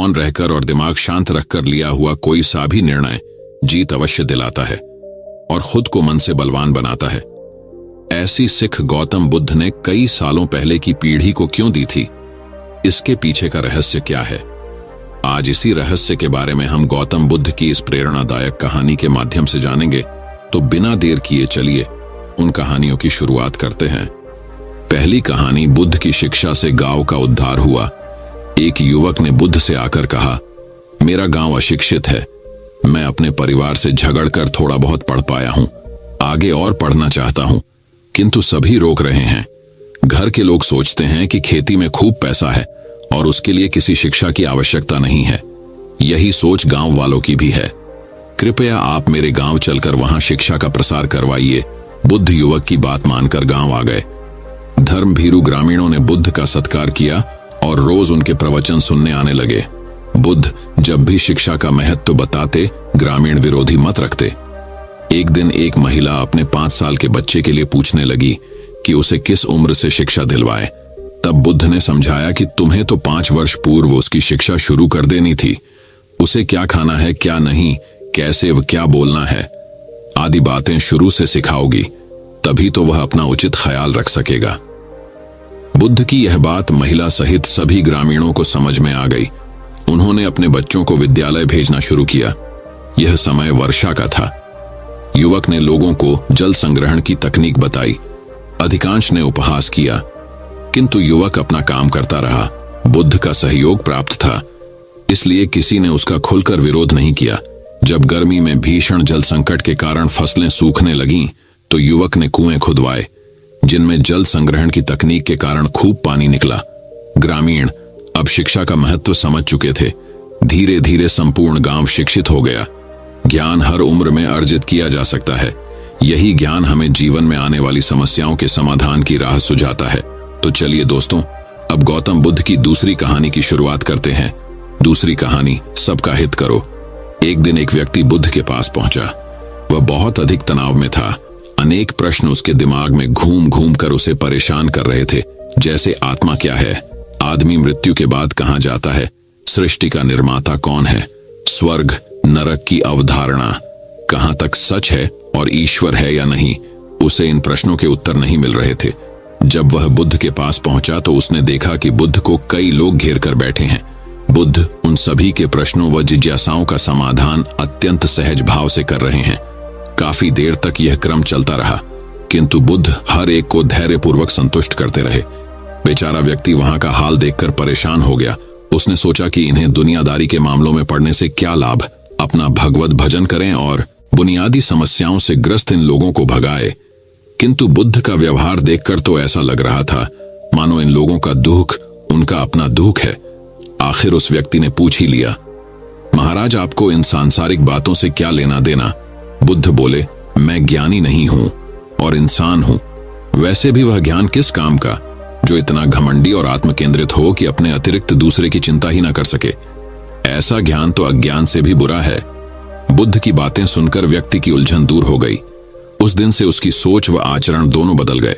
मौन रहकर और दिमाग शांत रखकर लिया हुआ कोई सा भी निर्णय जीत अवश्य दिलाता है और खुद को मन से बलवान बनाता है। ऐसी सीख गौतम बुद्ध ने कई सालों पहले की पीढ़ी को क्यों दी थी? इसके पीछे का रहस्य क्या है? आज इसी रहस्य के बारे में हम गौतम बुद्ध की इस प्रेरणादायक कहानी के माध्यम से जानेंगे। तो बिना देर किए चलिए उन कहानियों की शुरुआत करते हैं। पहली कहानी, बुद्ध की शिक्षा से गांव का उद्धार हुआ। एक युवक ने बुद्ध से आकर कहा, मेरा गांव अशिक्षित है, मैं अपने परिवार से झगड़कर थोड़ा बहुत पढ़ पाया हूं, आगे और पढ़ना चाहता हूं, किंतु सभी रोक रहे हैं। घर के लोग सोचते हैं कि खेती में खूब पैसा है और उसके लिए किसी शिक्षा की आवश्यकता नहीं है। यही सोच गांव वालों की भी है। कृपया आप मेरे गांव चलकर वहां शिक्षा का प्रसार करवाइए। बुद्ध युवक की बात मानकर गांव आ गए। धर्मभीरू ग्रामीणों ने बुद्ध का सत्कार किया और रोज उनके प्रवचन सुनने आने लगे। बुद्ध जब भी शिक्षा का महत्व बताते, ग्रामीण विरोधी मत रखते। एक दिन एक महिला अपने 5 साल के बच्चे के लिए पूछने लगी कि उसे किस उम्र से शिक्षा दिलवाए। तब बुद्ध ने समझाया कि तुम्हें तो 5 वर्ष पूर्व उसकी शिक्षा शुरू कर देनी थी। उसे क्या खाना है, क्या नहीं, कैसे व क्या बोलना है आदि बातें शुरू से सिखाओगी, तभी तो वह अपना उचित ख्याल रख सकेगा। बुद्ध की यह बात महिला सहित सभी ग्रामीणों को समझ में आ गई। उन्होंने अपने बच्चों को विद्यालय भेजना शुरू किया। यह समय वर्षा का था। युवक ने लोगों को जल संग्रहण की तकनीक बताई। अधिकांश ने उपहास किया, किंतु युवक अपना काम करता रहा। बुद्ध का सहयोग प्राप्त था, इसलिए किसी ने उसका खुलकर विरोध नहीं किया। जब गर्मी में भीषण जल संकट के कारण फसलें सूखने लगीं, तो युवक ने कुएं खुदवाए, जिनमें जल संग्रहण की तकनीक के कारण खूब पानी निकला। ग्रामीण अब शिक्षा का महत्व समझ चुके थे। धीरे धीरे संपूर्ण गांव शिक्षित हो गया। ज्ञान हर उम्र में अर्जित किया जा सकता है। यही ज्ञान हमें जीवन में आने वाली समस्याओं के समाधान की राह सुझाता है। तो चलिए दोस्तों, अब गौतम बुद्ध की दूसरी कहानी की शुरुआत करते हैं। दूसरी कहानी, सबका हित करो। एक दिन एक व्यक्ति बुद्ध के पास पहुंचा। वह बहुत अधिक तनाव में था। अनेक प्रश्न उसके दिमाग में घूम घूम कर उसे परेशान कर रहे थे, जैसे आत्मा क्या है, आदमी मृत्यु के बाद कहां जाता है, सृष्टि का निर्माता कौन है, स्वर्ग नरक की अवधारणा कहां तक सच है और ईश्वर है या नहीं। उसे इन प्रश्नों के उत्तर नहीं मिल रहे थे। जब वह बुद्ध के पास पहुंचा तो उसने देखा कि बुद्ध को कई लोग घेर कर बैठे हैं। बुद्ध उन सभी के प्रश्नों व जिज्ञासाओं का समाधान अत्यंत सहज भाव से कर रहे हैं। काफी देर तक यह क्रम चलता रहा, किंतु बुद्ध हर एक को धैर्यपूर्वक संतुष्ट करते रहे। बेचारा व्यक्ति वहां का हाल देखकर परेशान हो गया। उसने सोचा कि इन्हें दुनियादारी के मामलों में पड़ने से क्या लाभ, अपना भगवत भजन करें और बुनियादी समस्याओं से ग्रस्त इन लोगों को भगाए। किंतु बुद्ध का व्यवहार देखकर तो ऐसा लग रहा था मानो इन लोगों का दुख उनका अपना दुख है। आखिर उस व्यक्ति ने पूछ ही लिया, महाराज आपको इन सांसारिक बातों से क्या लेना देना? बुद्ध बोले, मैं ज्ञानी नहीं हूं और इंसान हूं। वैसे भी वह ज्ञान किस काम का जो इतना घमंडी और आत्मकेंद्रित हो कि अपने अतिरिक्त दूसरे की चिंता ही ना कर सके। ऐसा ज्ञान तो अज्ञान से भी बुरा है। बुद्ध की बातें सुनकर व्यक्ति की उलझन दूर हो गई। उस दिन से उसकी सोच व आचरण दोनों बदल गए।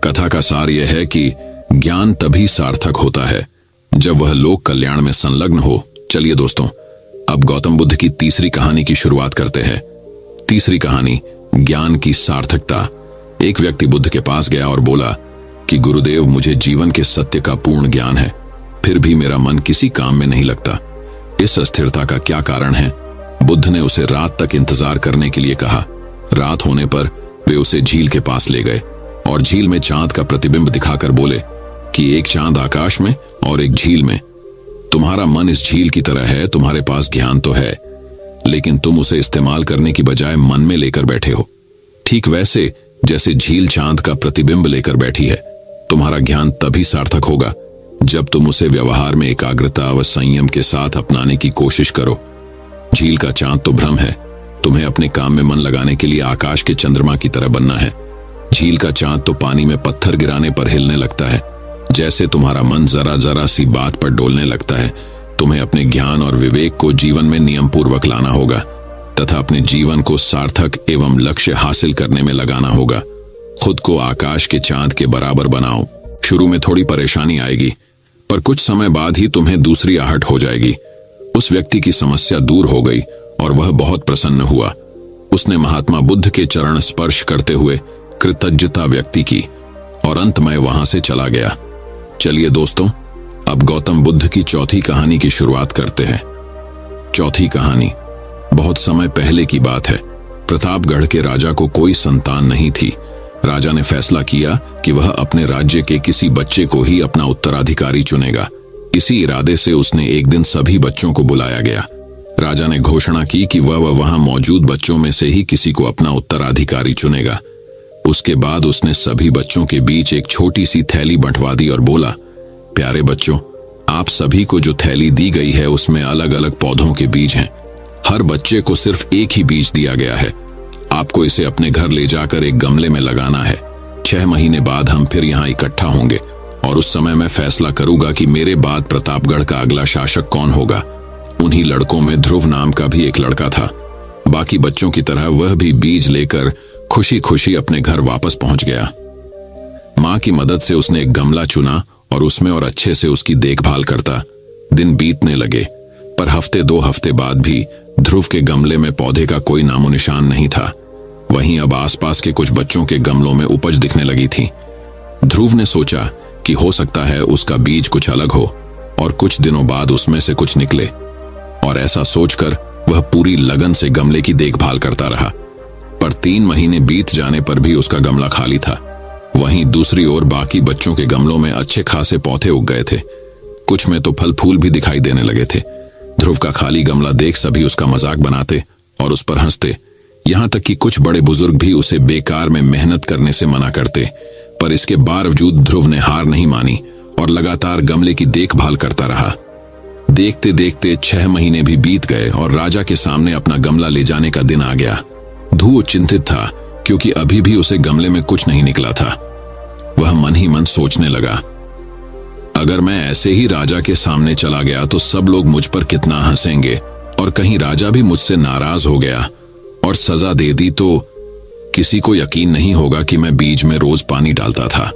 कथा का सार यह है कि ज्ञान तभी सार्थक होता है जब वह लोक कल्याण में संलग्न हो। चलिए दोस्तों, अब गौतम बुद्ध की तीसरी कहानी की शुरुआत करते हैं। तीसरी कहानी, ज्ञान की सार्थकता। एक व्यक्ति बुद्ध के पास गया और बोला कि गुरुदेव, मुझे जीवन के सत्य का पूर्ण ज्ञान है, फिर भी मेरा मन किसी काम में नहीं लगता। इस अस्थिरता का क्या कारण है? बुद्ध ने उसे रात तक इंतजार करने के लिए कहा। रात होने पर वे उसे झील के पास ले गए और झील में चांद का प्रतिबिंब दिखाकर बोले कि एक चांद आकाश में और एक झील में। तुम्हारा मन इस झील की तरह है, तुम्हारे पास ज्ञान तो है, लेकिन तुम उसे इस्तेमाल करने की बजाय मन में लेकर बैठे हो। ठीक वैसे जैसे झील चांद का प्रतिबिंब लेकर बैठी है। तुम्हारा ज्ञान तभी सार्थक होगा जब तुम उसे व्यवहार में एकाग्रता व संयम के साथ अपनाने की कोशिश करो। झील का चांद तो भ्रम है, तुम्हें अपने काम में मन लगाने के लिए आकाश के चंद्रमा की तरह बनना है। झील का चांद तो पानी में पत्थर गिराने पर हिलने लगता है। जैसे तुम्हारा मन जरा जरा सी बात पर डोलने लगता है, तुम्हें अपने ज्ञान और विवेक को जीवन में नियम पूर्वक लाना होगा तथा अपने जीवन को सार्थक एवं लक्ष्य हासिल करने में लगाना होगा। खुद को आकाश के चांद के बराबर बनाओ। शुरू में थोड़ी परेशानी आएगी, पर कुछ समय बाद ही तुम्हें दूसरी आहट हो जाएगी। उस व्यक्ति की समस्या दूर हो गई और वह बहुत प्रसन्न हुआ। उसने महात्मा बुद्ध के चरण स्पर्श करते हुए कृतज्ञता व्यक्त की और अंत में वहां से चला गया। चलिए दोस्तों, अब गौतम बुद्ध की चौथी कहानी की शुरुआत करते हैं। चौथी कहानी बहुत समय पहले की बात है। प्रतापगढ़ के राजा को कोई संतान नहीं थी। राजा ने फैसला किया कि वह अपने राज्य के किसी बच्चे को ही अपना उत्तराधिकारी चुनेगा। इसी इरादे से उसने एक दिन सभी बच्चों को बुलाया गया। राजा ने घोषणा की कि वह वहां मौजूद बच्चों में से ही किसी को अपना उत्तराधिकारी चुनेगा। उसके बाद उसने सभी बच्चों के बीच एक छोटी सी थैली बंटवा दी और बोला, प्यारे बच्चों, आप सभी को जो थैली दी गई है उसमें अलग अलग पौधों के बीज हैं। हर बच्चे को सिर्फ एक ही बीज दिया गया है। आपको इसे अपने घर ले जाकर एक गमले में लगाना है। 6 महीने बाद हम फिर यहाँ इकट्ठा होंगे और उस समय मैं फैसला करूंगा कि मेरे बाद प्रतापगढ़ का अगला शासक कौन होगा। उन्हीं लड़कों में ध्रुव नाम का भी एक लड़का था। बाकी बच्चों की तरह वह भी बीज लेकर खुशी खुशी अपने घर वापस पहुंच गया। मां की मदद से उसने एक गमला चुना और उसमें और अच्छे से उसकी देखभाल करता। दिन बीतने लगे, पर हफ्ते 2 हफ्ते बाद भी ध्रुव के गमले में पौधे का कोई नामो निशान नहीं था। वहीं अब आसपास के कुछ बच्चों के गमलों में उपज दिखने लगी थी। ध्रुव ने सोचा कि हो सकता है उसका बीज कुछ अलग हो और कुछ दिनों बाद उसमें से कुछ निकले, और ऐसा सोचकर वह पूरी लगन से गमले की देखभाल करता रहा। पर 3 महीने बीत जाने पर भी उसका गमला खाली था। वहीं दूसरी ओर बाकी बच्चों के गमलों में अच्छे खासे पौधे उग गए थे। कुछ में तो फल फूल भी दिखाई देने लगे थे। ध्रुव का खाली गमला देख सभी उसका मजाक बनाते और उस पर हंसते। यहां तक कि कुछ बड़े बुजुर्ग भी उसे बेकार में मेहनत करने से मना करते। पर इसके बावजूद ध्रुव ने हार नहीं मानी और लगातार गमले की देखभाल करता रहा। देखते देखते 6 महीने भी बीत गए और राजा के सामने अपना गमला ले जाने का दिन आ गया। ध्रुव चिंतित था क्योंकि अभी भी उसे गमले में कुछ नहीं निकला था। वह मन ही मन सोचने लगा, अगर मैं ऐसे ही राजा के सामने चला गया तो सब लोग मुझ पर कितना हंसेंगे, और कहीं राजा भी मुझसे नाराज हो गया और सजा दे दी तो किसी को यकीन नहीं होगा कि मैं बीज में रोज पानी डालता था।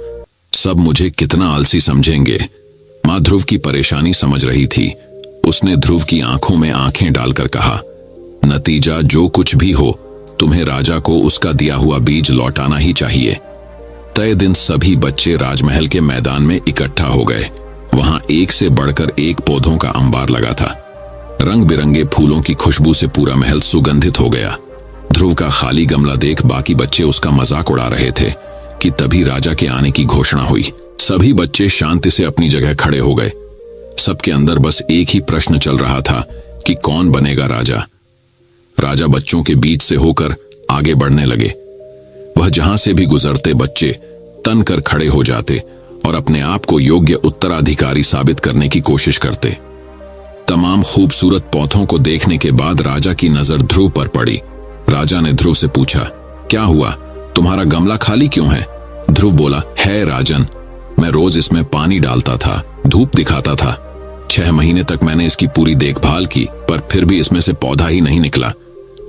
सब मुझे कितना आलसी समझेंगे। मां ध्रुव की परेशानी समझ रही थी। उसने ध्रुव की आंखों में आंखें डालकर कहा, नतीजा जो कुछ भी हो, तुम्हें राजा को उसका दिया हुआ बीज लौटाना ही चाहिए। तय दिन सभी बच्चे राजमहल के मैदान में इकट्ठा हो गए। वहां एक से बढ़कर एक पौधों का अंबार लगा था। रंग बिरंगे फूलों की खुशबू से पूरा महल सुगंधित हो गया। ध्रुव का खाली गमला देख बाकी बच्चे उसका मजाक उड़ा रहे थे कि तभी राजा के आने की घोषणा हुई। सभी बच्चे शांति से अपनी जगह खड़े हो गए। सबके अंदर बस एक ही प्रश्न चल रहा था कि कौन बनेगा राजा। राजा बच्चों के बीच से होकर आगे बढ़ने लगे। वह जहां से भी गुजरते बच्चे तन कर खड़े हो जाते और अपने आप को योग्य उत्तराधिकारी साबित करने की कोशिश करते। तमाम खूबसूरत पौधों को देखने के बाद राजा की नजर ध्रुव पर पड़ी। राजा ने ध्रुव से पूछा, क्या हुआ, तुम्हारा गमला खाली क्यों है? ध्रुव बोला, है राजन, मैं रोज इसमें पानी डालता था, धूप दिखाता था। 6 महीने तक मैंने इसकी पूरी देखभाल की, पर फिर भी इसमें से पौधा ही नहीं निकला।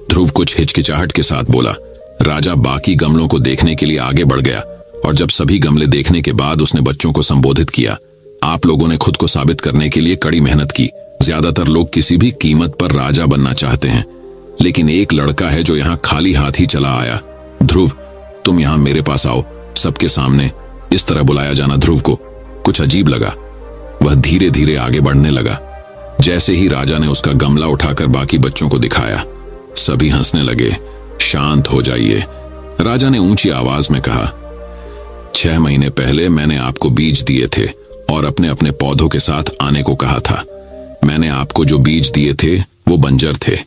ध्रुव कुछ हिचकिचाहट के साथ बोला। राजा बाकी गमलों को देखने के लिए आगे बढ़ गया और जब सभी गमले देखने के बाद उसने बच्चों को संबोधित किया, आप लोगों ने खुद को साबित करने के लिए कड़ी मेहनत की। ज्यादातर लोग किसी भी कीमत पर राजा बनना चाहते हैं, लेकिन एक लड़का है जो यहाँ खाली हाथ ही चला आया। ध्रुव, तुम यहाँ मेरे पास आओ। सबके सामने इस तरह बुलाया जाना ध्रुव को कुछ अजीब लगा। वह धीरे धीरे आगे बढ़ने लगा। जैसे ही राजा ने उसका गमला उठाकर बाकी बच्चों को दिखाया, सभी हंसने लगे। शांत हो जाइए, राजा ने ऊंची आवाज में कहा। 6 महीने पहले मैंने आपको बीज दिए थे और अपने अपने पौधों के साथ आने को कहा था। मैंने आपको जो बीज दिए थे वो बंजर थे।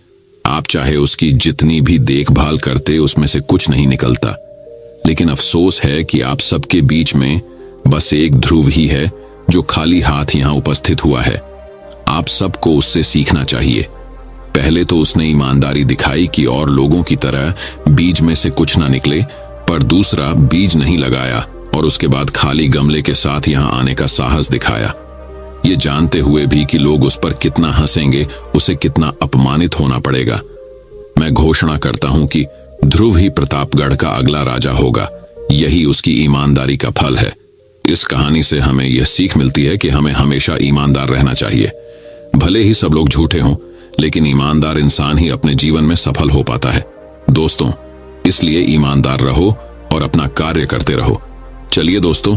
आप चाहे उसकी जितनी भी देखभाल करते, उसमें से कुछ नहीं निकलता। लेकिन अफसोस है कि आप सबके बीच में बस एक ध्रुव ही है जो खाली हाथ यहां उपस्थित हुआ है। आप सबको उससे सीखना चाहिए। पहले तो उसने ईमानदारी दिखाई कि और लोगों की तरह बीज में से कुछ ना निकले, पर दूसरा बीज नहीं लगाया और उसके बाद खाली गमले के साथ यहां आने का साहस दिखाया। ये जानते हुए भी कि लोग उस पर कितना हंसेंगे, उसे कितना अपमानित होना पड़ेगा। मैं घोषणा करता हूं कि ध्रुव ही प्रतापगढ़ का अगला राजा होगा। यही उसकी ईमानदारी का फल है। इस कहानी से हमें यह सीख मिलती है कि हमें हमेशा ईमानदार रहना चाहिए। भले ही सब लोग झूठे हों, लेकिन ईमानदार इंसान ही अपने जीवन में सफल हो पाता है। दोस्तों, इसलिए ईमानदार रहो और अपना कार्य करते रहो। चलिए दोस्तों,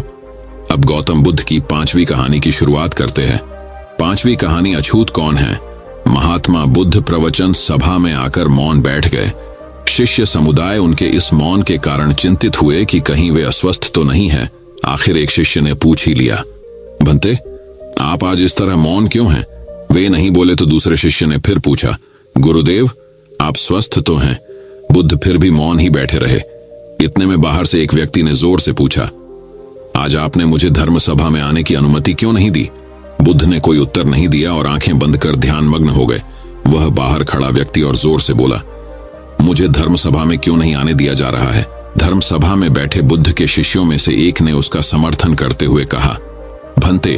अब गौतम बुद्ध की 5वीं कहानी की शुरुआत करते हैं। 5वीं कहानी अछूत कौन है। महात्मा बुद्ध प्रवचन सभा में आकर मौन बैठ गए। शिष्य समुदाय उनके इस मौन के कारण चिंतित हुए कि कहीं वे अस्वस्थ तो नहीं है। आखिर एक शिष्य ने पूछ ही लिया, भंते, आप आज इस तरह मौन क्यों हैं? वे नहीं बोले तो दूसरे शिष्य ने फिर पूछा, गुरुदेव, आप स्वस्थ तो हैं? बुद्ध फिर भी मौन ही बैठे रहे। इतने में बाहर से एक व्यक्ति ने जोर से पूछा, आज आपने मुझे धर्म सभा में आने की अनुमति क्यों नहीं दी? बुद्ध ने कोई उत्तर नहीं दिया और आंखें बंद कर ध्यानमग्न हो गए। वह बाहर खड़ा व्यक्ति और जोर से बोला, मुझे धर्म सभा में क्यों नहीं आने दिया जा रहा है? धर्म सभा में बैठे बुद्ध के शिष्यों में से एक ने उसका समर्थन करते हुए कहा, भंते,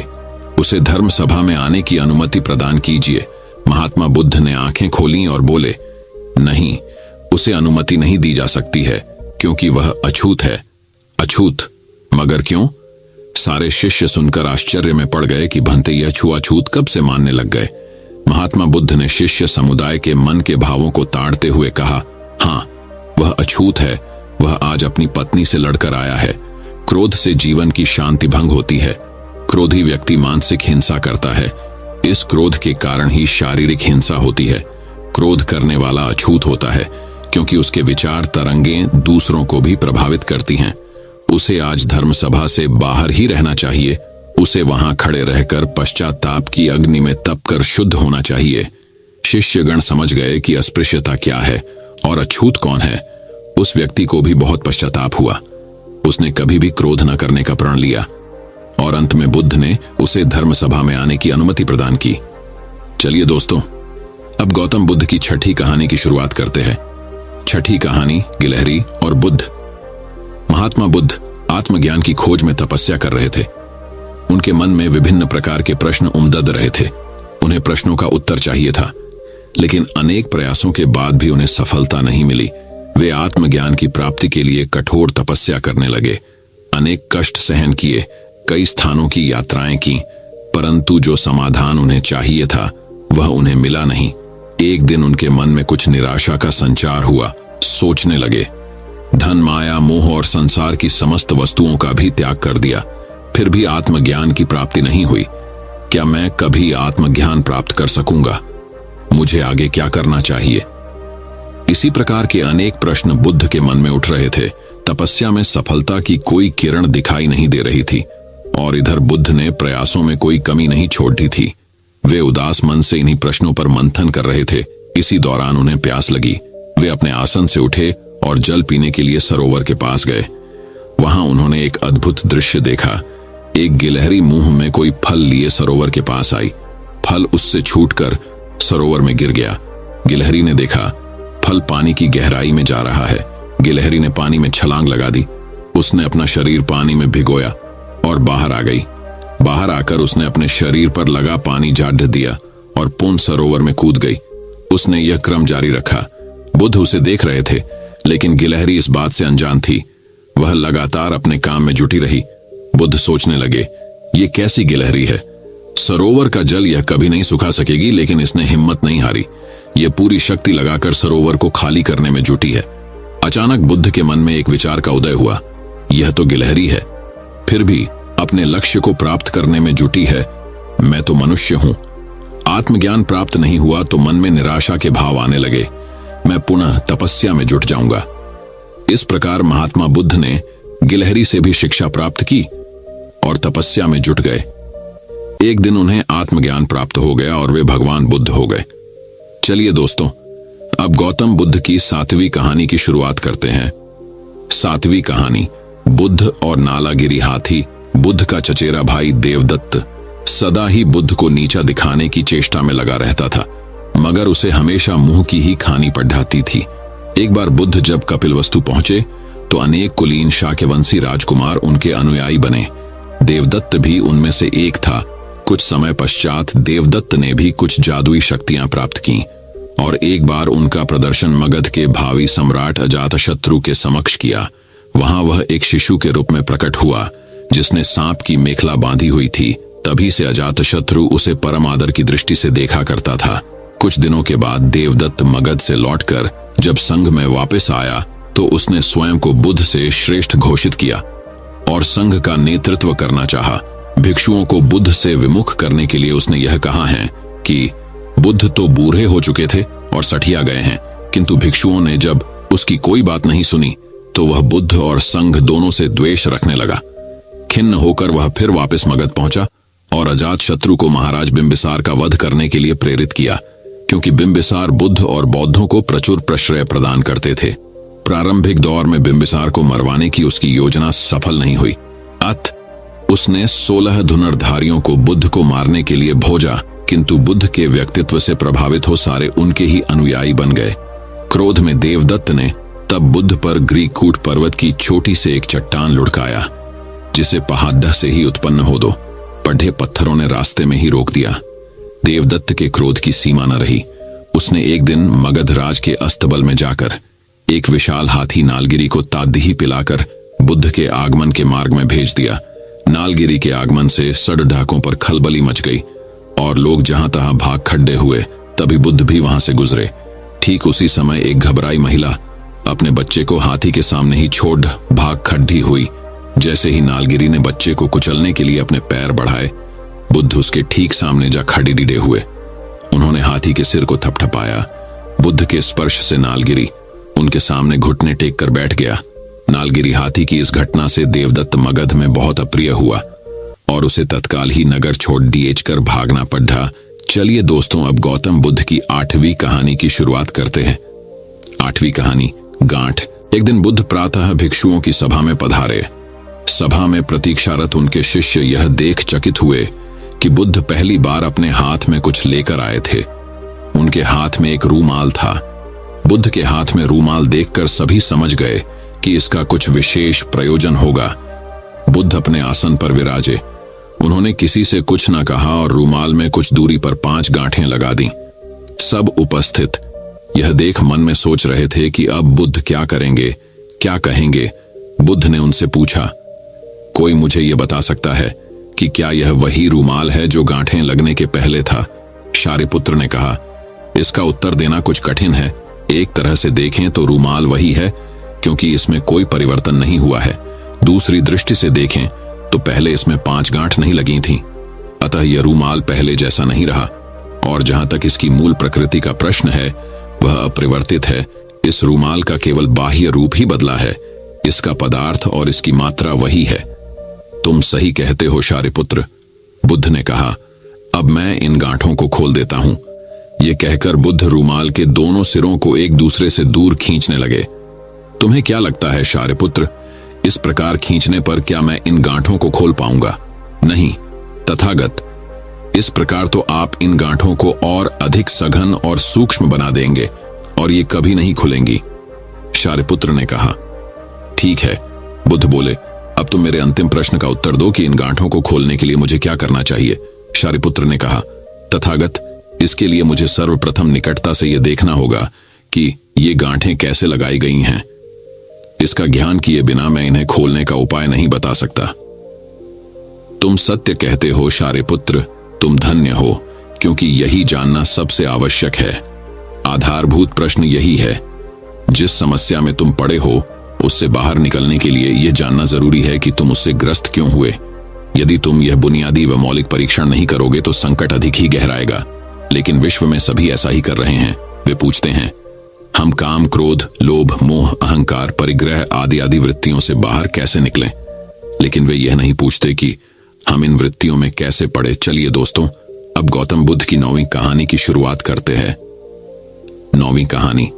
उसे धर्म सभा में आने की अनुमति प्रदान कीजिए। महात्मा बुद्ध ने आंखें खोलीं और बोले, नहीं, उसे अनुमति नहीं दी जा सकती है, क्योंकि वह अछूत है। अछूत? मगर क्यों? सारे शिष्य सुनकर आश्चर्य में पड़ गए कि भंते यह छुआछूत कब से मानने लग गए। महात्मा बुद्ध ने शिष्य समुदाय के मन के भावों को ताड़ते हुए कहा, हाँ, वह अछूत है। वह आज अपनी पत्नी से लड़कर आया है। क्रोध से जीवन की शांति भंग होती है। क्रोधी व्यक्ति मानसिक हिंसा करता है। इस क्रोध के कारण ही शारीरिक हिंसा होती है। क्रोध करने वाला अछूत होता है, क्योंकि उसके विचार तरंगें दूसरों को भी प्रभावित करती हैं। उसे आज धर्म सभा से बाहर ही रहना चाहिए। उसे वहां खड़े रहकर पश्चाताप की अग्नि में तपकर शुद्ध होना चाहिए। शिष्यगण समझ गए कि अस्पृश्यता क्या है और अछूत कौन है। उस व्यक्ति को भी बहुत पश्चाताप हुआ। उसने कभी भी क्रोध न करने का प्रण लिया और अंत में बुद्ध ने उसे धर्म सभा में आने की अनुमति प्रदान की। चलिए दोस्तों, अब गौतम बुद्ध की 6ठी कहानी की शुरुआत करते हैं। 6ठी कहानी गिलहरी और बुद्ध। महात्मा बुद्ध आत्मज्ञान की खोज में तपस्या कर रहे थे। उनके मन में विभिन्न प्रकार के प्रश्न उमड़ रहे थे। उन्हें प्रश्नों का उत्तर चाहिए था, लेकिन अनेक प्रयासों के बाद भी उन्हें सफलता नहीं मिली। वे आत्मज्ञान की प्राप्ति के लिए कठोर तपस्या करने लगे। अनेक कष्ट सहन किए, कई स्थानों की यात्राएं की, परंतु जो समाधान उन्हें चाहिए था वह उन्हें मिला नहीं। एक दिन उनके मन में कुछ निराशा का संचार हुआ। सोचने लगे, धन, माया, मोह और संसार की समस्त वस्तुओं का भी त्याग कर दिया, फिर भी आत्मज्ञान की प्राप्ति नहीं हुई। क्या मैं कभी आत्मज्ञान प्राप्त कर सकूंगा? मुझे आगे क्या करना चाहिए? इसी प्रकार के अनेक प्रश्न बुद्ध के मन में उठ रहे थे। तपस्या में सफलता की कोई किरण दिखाई नहीं दे रही थी और इधर बुद्ध ने प्रयासों में कोई कमी नहीं छोड़ दी थी। वे उदास मन से इन्हीं प्रश्नों पर मंथन कर रहे थे। इसी दौरान उन्हें प्यास लगी। वे अपने आसन से उठे और जल पीने के लिए सरोवर के पास गए। वहां उन्होंने एक अद्भुत दृश्य देखा। एक गिलहरी मुंह में कोई फल लिए सरोवर के पास आई। फल उससे छूटकर सरोवर में गिर गया। गिलहरी ने देखा फल पानी की गहराई में जा रहा है। गिलहरी ने पानी में छलांग लगा दी। उसने अपना शरीर पानी में भिगोया और बाहर आ गई। बाहर आकर उसने अपने शरीर पर लगा पानी झाड़ दिया और पुनः सरोवर में कूद गई। उसने यह क्रम जारी रखा। बुद्ध उसे देख रहे थे, लेकिन गिलहरी इस बात से अनजान थी। वह लगातार अपने काम में जुटी रही। बुद्ध सोचने लगे, ये कैसी गिलहरी है? सरोवर का जल यह कभी नहीं सुखा सकेगी, लेकिन इसने हिम्मत नहीं हारी। यह पूरी शक्ति लगाकर सरोवर को खाली करने में जुटी है। अचानक बुद्ध के मन में एक विचार का उदय हुआ। यह तो गिलहरी है, फिर भी अपने लक्ष्य को प्राप्त करने में जुटी है। मैं तो मनुष्य हूं। आत्मज्ञान प्राप्त नहीं हुआ तो मन में निराशा के भाव आने लगे। मैं पुनः तपस्या में जुट जाऊंगा। इस प्रकार महात्मा बुद्ध ने गिलहरी से भी शिक्षा प्राप्त की और तपस्या में जुट गए। एक दिन उन्हें आत्मज्ञान प्राप्त हो गया और वे भगवान बुद्ध हो गए। चलिए दोस्तों, अब गौतम बुद्ध की 7वीं कहानी की शुरुआत करते हैं। 7वीं कहानी बुद्ध और नालागिरी हाथी। बुद्ध का चचेरा भाई देवदत्त सदा ही बुद्ध को नीचा दिखाने की चेष्टा में लगा रहता था, मगर उसे हमेशा मुंह की ही खानी पड़ जाती थी। एक बार बुद्ध जब कपिलवस्तु पहुंचे तो अनेक कुलीन शाक्यवंशी राजकुमार उनके अनुयायी बने। देवदत्त भी उनमें से एक था। कुछ समय पश्चात देवदत्त ने भी कुछ जादुई शक्तियां प्राप्त की और एक बार उनका प्रदर्शन मगध के भावी सम्राट अजातशत्रु के समक्ष किया। वहां वह एक शिशु के रूप में प्रकट हुआ, जिसने सांप की मेखला बांधी हुई थी। तभी से अजातशत्रु उसे परम आदर की दृष्टि से देखा करता था। कुछ दिनों के बाद देवदत्त मगध से लौटकर जब संघ में वापस आया तो उसने स्वयं को बुद्ध से श्रेष्ठ घोषित किया और संघ का नेतृत्व करना चाहा। भिक्षुओं को बुद्ध से विमुख करने के लिए उसने यह कहा है कि बुद्ध तो बूढ़े हो चुके थे और सठिया गए हैं, किंतु भिक्षुओं ने जब उसकी कोई बात नहीं सुनी तो वह बुद्ध और संघ दोनों से द्वेष रखने लगा। खिन्न होकर वह फिर वापस मगध पहुंचा और अजातशत्रु को महाराज बिंबिसार का वध करने के लिए प्रेरित किया, क्योंकि बिंबिसार बुद्ध और बौद्धों को प्रचुर प्रश्रय प्रदान करते थे। प्रारंभिक दौर में बिंबिसार को मरवाने की उसकी योजना सफल नहीं हुई। उसने 16 धनुर्धारियों को बुद्ध को मारने के लिए भेजा, किंतु बुद्ध के व्यक्तित्व से प्रभावित हो सारे उनके ही अनुयायी बन गए। क्रोध में देवदत्त ने तब बुद्ध पर ग्रीकूट पर्वत की छोटी से एक चट्टान लुढ़काया, जिसे पहाड़ से ही उत्पन्न हो दो पढ़े पत्थरों ने रास्ते में ही रोक दिया। देवदत्त के क्रोध की सीमा न रही। उसने एक दिन मगध राज के अस्तबल में जाकर एक विशाल हाथी नालगिरी को तादही पिलाकर बुद्ध के आगमन के मार्ग में भेज दिया। नालगिरी के आगमन से सड़ढाकों पर खलबली मच गई और लोग जहां तहां भाग खड्डे हुए। तभी बुद्ध भी वहां से गुजरे। ठीक उसी समय एक घबराई महिला अपने बच्चे को हाथी के सामने ही छोड़ भाग खड्डी हुई। जैसे ही नालगिरी ने बच्चे को कुचलने के लिए अपने पैर बढ़ाए, बुद्ध उसके ठीक सामने जा खड़ी डीडे हुए। उन्होंने हाथी के सिर को थपथपाया। बुद्ध के स्पर्श से नालगिरी उनके सामने घुटने टेक कर बैठ गया। नालगिरी हाथी की इस घटना से देवदत्त मगध में बहुत अप्रिय हुआ और उसे तत्काल ही नगर छोड़ डीएच कर भागना पड़ा। चलिए दोस्तों, अब गौतम बुद्ध की 8वीं कहानी की शुरुआत करते हैं। 8वीं कहानी, गांठ। एक दिन बुद्ध प्रातः भिक्षुओं की सभा में पधारे। सभा में प्रतीक्षारत उनके शिष्य यह देख चकित हुए कि बुद्ध पहली बार अपने हाथ में कुछ लेकर आए थे। उनके हाथ में एक रूमाल था। बुद्ध के हाथ में रूमाल देखकर सभी समझ गए कि इसका कुछ विशेष प्रयोजन होगा। बुद्ध अपने आसन पर विराजे। उन्होंने किसी से कुछ न कहा और रूमाल में कुछ दूरी पर 5 गांठें लगा दी। सब उपस्थित यह देख मन में सोच रहे थे कि अब बुद्ध क्या करेंगे, क्या कहेंगे। बुद्ध ने उनसे पूछा, कोई मुझे यह बता सकता है कि क्या यह वही रूमाल है जो गांठें लगने के पहले था? शारिपुत्र ने कहा, इसका उत्तर देना कुछ कठिन है। एक तरह से देखें तो रूमाल वही है, क्योंकि इसमें कोई परिवर्तन नहीं हुआ है। दूसरी दृष्टि से देखें तो पहले इसमें 5 गांठ नहीं लगी थीं, अतः यह रूमाल पहले जैसा नहीं रहा। और जहां तक इसकी मूल प्रकृति का प्रश्न है, वह अपरिवर्तित है। इस रूमाल का केवल बाह्य रूप ही बदला है। इसका पदार्थ और इसकी मात्रा वही है। तुम सही कहते हो शारिपुत्र, बुद्ध ने कहा। अब मैं इन गांठों को खोल देता हूं। ये कहकर बुद्ध रूमाल के दोनों सिरों को एक दूसरे से दूर खींचने लगे। तुम्हें क्या लगता है शारिपुत्र, इस प्रकार खींचने पर क्या मैं इन गांठों को खोल पाऊंगा? नहीं तथागत, इस प्रकार तो आप इन गांठों को और अधिक सघन और सूक्ष्म बना देंगे और ये कभी नहीं खुलेंगी। शारिपुत्र ने कहा, ठीक है। बुद्ध बोले, अब तुम मेरे अंतिम प्रश्न का उत्तर दो कि इन गांठों को खोलने के लिए मुझे क्या करना चाहिए? शारिपुत्र ने कहा, तथागत, इसके लिए मुझे सर्वप्रथम निकटता से यह देखना होगा कि ये गांठें कैसे लगाई गई हैं। इसका ज्ञान किए बिना मैं इन्हें खोलने का उपाय नहीं बता सकता। तुम सत्य कहते हो शारिपुत्र, तुम धन्य हो, क्योंकि यही जानना सबसे आवश्यक है। आधारभूत प्रश्न यही है। जिस समस्या में तुम पड़े हो उससे बाहर निकलने के लिए यह जानना जरूरी है कि तुम उससे ग्रस्त क्यों हुए। यदि तुम यह बुनियादी व मौलिक परीक्षण नहीं करोगे तो संकट अधिक ही गहराएगा। लेकिन विश्व में सभी ऐसा ही कर रहे हैं। वे पूछते हैं, हम काम, क्रोध, लोभ, मोह, अहंकार, परिग्रह आदि आदि वृत्तियों से बाहर कैसे निकलें? लेकिन वे यह नहीं पूछते कि हम इन वृत्तियों में कैसे पड़े। चलिए दोस्तों, अब गौतम बुद्ध की 9वीं कहानी की शुरुआत करते हैं। 9वीं कहानी,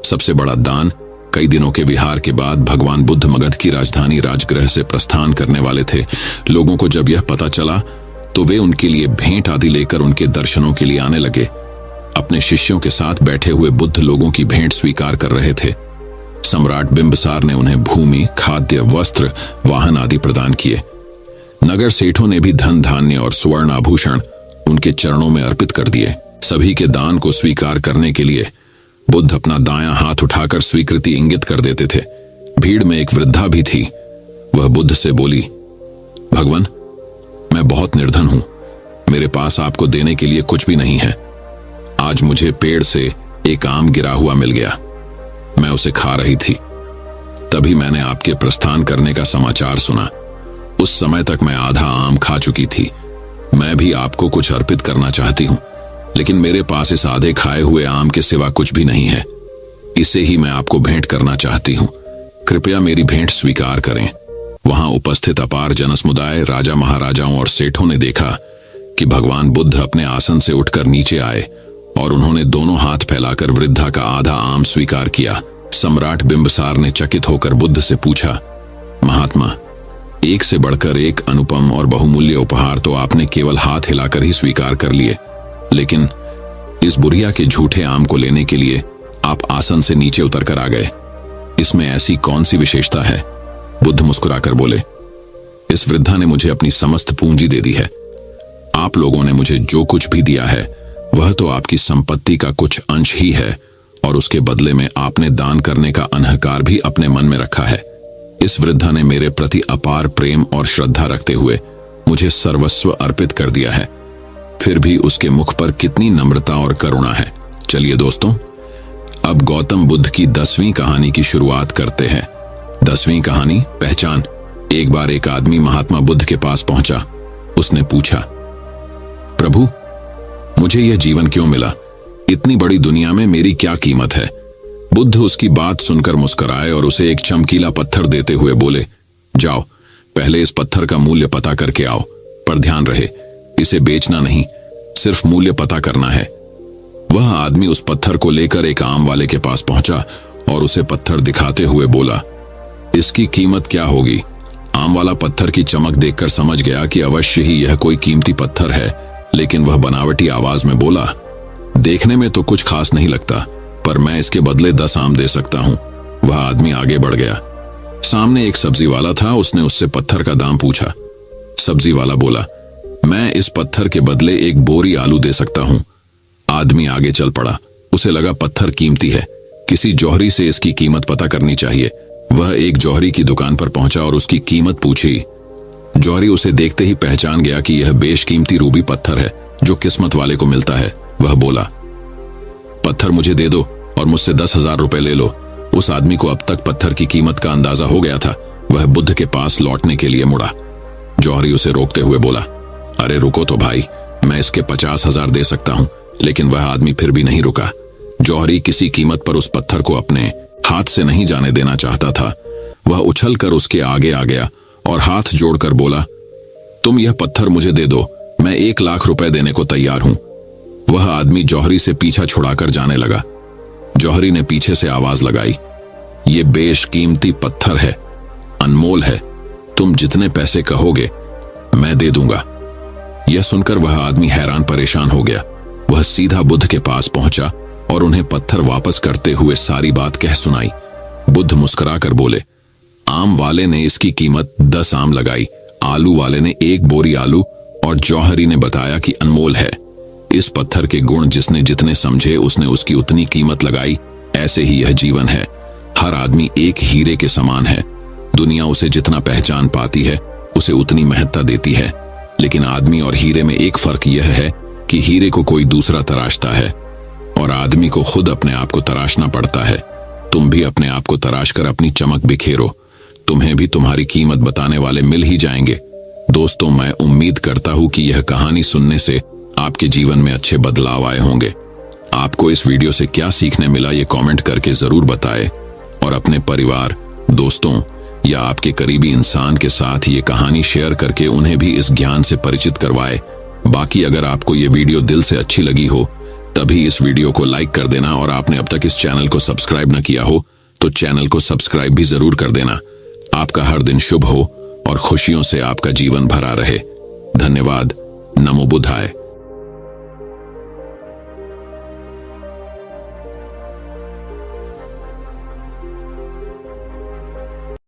सबसे बड़ा दान। कई दिनों के विहार के बाद भगवान बुद्ध मगध की राजधानी राजगृह से प्रस्थान करने वाले थे। लोगों को जब यह पता चला तो वे उनके लिए भेंट आदि लेकर उनके दर्शनों के लिए आने लगे। अपने शिष्यों के साथ बैठे हुए बुद्ध लोगों की भेंट स्वीकार कर रहे थे। सम्राट बिंबिसार ने उन्हें भूमि, खाद्य, वस्त्र, वाहन आदि प्रदान किए। नगर सेठों ने भी धन, धान्य और स्वर्ण आभूषण उनके चरणों में अर्पित कर दिए। सभी के दान को स्वीकार करने के लिए बुद्ध अपना दायां हाथ उठाकर स्वीकृति इंगित कर देते थे। भीड़ में एक वृद्धा भी थी। वह बुद्ध से बोली, भगवान, मैं बहुत निर्धन हूं। मेरे पास आपको देने के लिए कुछ भी नहीं है। आज मुझे पेड़ से एक आम गिरा हुआ मिल गया। मैं उसे खा रही थी, तभी मैंने आपके प्रस्थान करने का समाचार सुना। उस समय तक मैं आधा आम खा चुकी थी। मैं भी आपको कुछ अर्पित करना चाहती हूँ, लेकिन मेरे पास इस आधे खाए हुए आम के सिवा कुछ भी नहीं है। इसे ही मैं आपको भेंट करना चाहती हूँ। कृपया मेरी भेंट स्वीकार करें। वहां उपस्थित अपार जनसमुदाय, राजा महाराजाओं और सेठों ने देखा कि भगवान बुद्ध अपने आसन से उठकर नीचे आए और उन्होंने दोनों हाथ फैलाकर वृद्धा का आधा आम स्वीकार किया। सम्राट बिंबिसार ने चकित होकर बुद्ध से पूछा, महात्मा, एक से बढ़कर एक अनुपम और बहुमूल्य उपहार तो आपने केवल हाथ हिलाकर ही स्वीकार कर लिए, लेकिन इस बुढ़िया के झूठे आम को लेने के लिए आप आसन से नीचे उतरकर आ गए। इसमें ऐसी कौन सी विशेषता है? बुद्ध मुस्कुराकर बोले, इस वृद्धा ने मुझे अपनी समस्त पूंजी दे दी है। आप लोगों ने मुझे जो कुछ भी दिया है वह तो आपकी संपत्ति का कुछ अंश ही है, और उसके बदले में आपने दान करने का अहंकार भी अपने मन में रखा है। इस वृद्धा ने मेरे प्रति अपार प्रेम और श्रद्धा रखते हुए मुझे सर्वस्व अर्पित कर दिया है, फिर भी उसके मुख पर कितनी नम्रता और करुणा है। चलिए दोस्तों, अब गौतम बुद्ध की 10वीं कहानी की शुरुआत करते हैं। 10वीं कहानी, पहचान। एक बार एक आदमी महात्मा बुद्ध के पास पहुंचा। उसने पूछा, प्रभु, मुझे यह जीवन क्यों मिला? इतनी बड़ी दुनिया में मेरी क्या कीमत है? बुद्ध उसकी बात सुनकर मुस्कुराए और उसे एक चमकीला पत्थर देते हुए बोले, जाओ, पहले इस पत्थर का मूल्य पता करके आओ, पर ध्यान रहे, इसे बेचना नहीं, सिर्फ मूल्य पता करना है। वह आदमी उस पत्थर को लेकर एक आम वाले के पास पहुंचा और उसे पत्थर दिखाते हुए बोला, इसकी कीमत क्या होगी? आम वाला पत्थर की चमक देखकर समझ गया कि अवश्य ही यह कोई कीमती पत्थर है, लेकिन वह बनावटी आवाज में बोला, देखने में तो कुछ खास नहीं लगता, पर मैं इसके बदले 10 आम दे सकता हूं। वह आदमी आगे बढ़ गया। सामने एक सब्जी वाला था। उसने उससे पत्थर का दाम पूछा। सब्जी वाला बोला, मैं इस पत्थर के बदले एक बोरी आलू दे सकता हूं। आदमी आगे चल पड़ा। उसे लगा पत्थर कीमती है, किसी जौहरी से इसकी कीमत पता करनी चाहिए। वह एक जौहरी की दुकान पर पहुंचा और उसकी कीमत पूछी। जौहरी उसे देखते ही पहचान गया कि यह बेशकीमती रूबी पत्थर है जो किस्मत वाले को मिलता है। वह बोला, पत्थर मुझे दे दो और मुझसे 10,000 रुपए ले लो। उस आदमी को अब तक पत्थर की कीमत का अंदाजा हो गया था। वह बुद्ध के पास लौटने के लिए मुड़ा। जौहरी उसे रोकते हुए बोला, अरे रुको तो भाई, मैं इसके 50,000 दे सकता हूं। लेकिन वह आदमी फिर भी नहीं रुका। जौहरी किसी कीमत पर उस पत्थर को अपने हाथ से नहीं जाने देना चाहता था। वह उछलकर उसके आगे आ गया और हाथ जोड़कर बोला, तुम यह पत्थर मुझे दे दो, मैं 1 लाख रुपए देने को तैयार हूं। वह आदमी जौहरी से पीछा छुड़ाकर जाने लगा। जौहरी ने पीछे से आवाज लगाई, ये बेशकीमती पत्थर है, अनमोल है, तुम जितने पैसे कहोगे मैं दे दूंगा। यह सुनकर वह आदमी हैरान परेशान हो गया। वह सीधा बुद्ध के पास पहुंचा और उन्हें पत्थर वापस करते हुए सारी बात कह सुनाई। बुद्ध मुस्कुराकर बोले, आम वाले ने इसकी कीमत 10 आम लगाई, आलू वाले ने 1 बोरी आलू, और जौहरी ने बताया कि अनमोल है। इस पत्थर के गुण जिसने जितने समझे उसने उसकी उतनी कीमत लगाई। ऐसे ही यह जीवन है। हर आदमी एक हीरे के समान है। दुनिया उसे जितना पहचान पाती है उसे उतनी महत्ता देती है, लेकिन आदमी और हीरे में एक फर्क यह है कि हीरे को कोई दूसरा तराशता है और आदमी को खुद अपने आप को तराशना पड़ता है। तुम भी अपने आप को तराश कर अपनी चमक बिखेरो, तुम्हें भी तुम्हारी कीमत बताने वाले मिल ही जाएंगे। दोस्तों, मैं उम्मीद करता हूं कि यह कहानी सुनने से आपके जीवन में अच्छे बदलाव आए होंगे। आपको इस वीडियो से क्या सीखने मिला ये कमेंट करके जरूर बताएं और अपने परिवार, दोस्तों या आपके करीबी इंसान के साथ ये कहानी शेयर करके उन्हें भी इस ज्ञान से परिचित करवाएं। बाकी अगर आपको ये वीडियो दिल से अच्छी लगी हो तभी इस वीडियो को लाइक कर देना, और आपने अब तक इस चैनल को सब्सक्राइब न किया हो तो चैनल को सब्सक्राइब भी जरूर कर देना। आपका हर दिन शुभ हो और खुशियों से आपका जीवन भरा रहे। धन्यवाद। नमो बुद्धाय।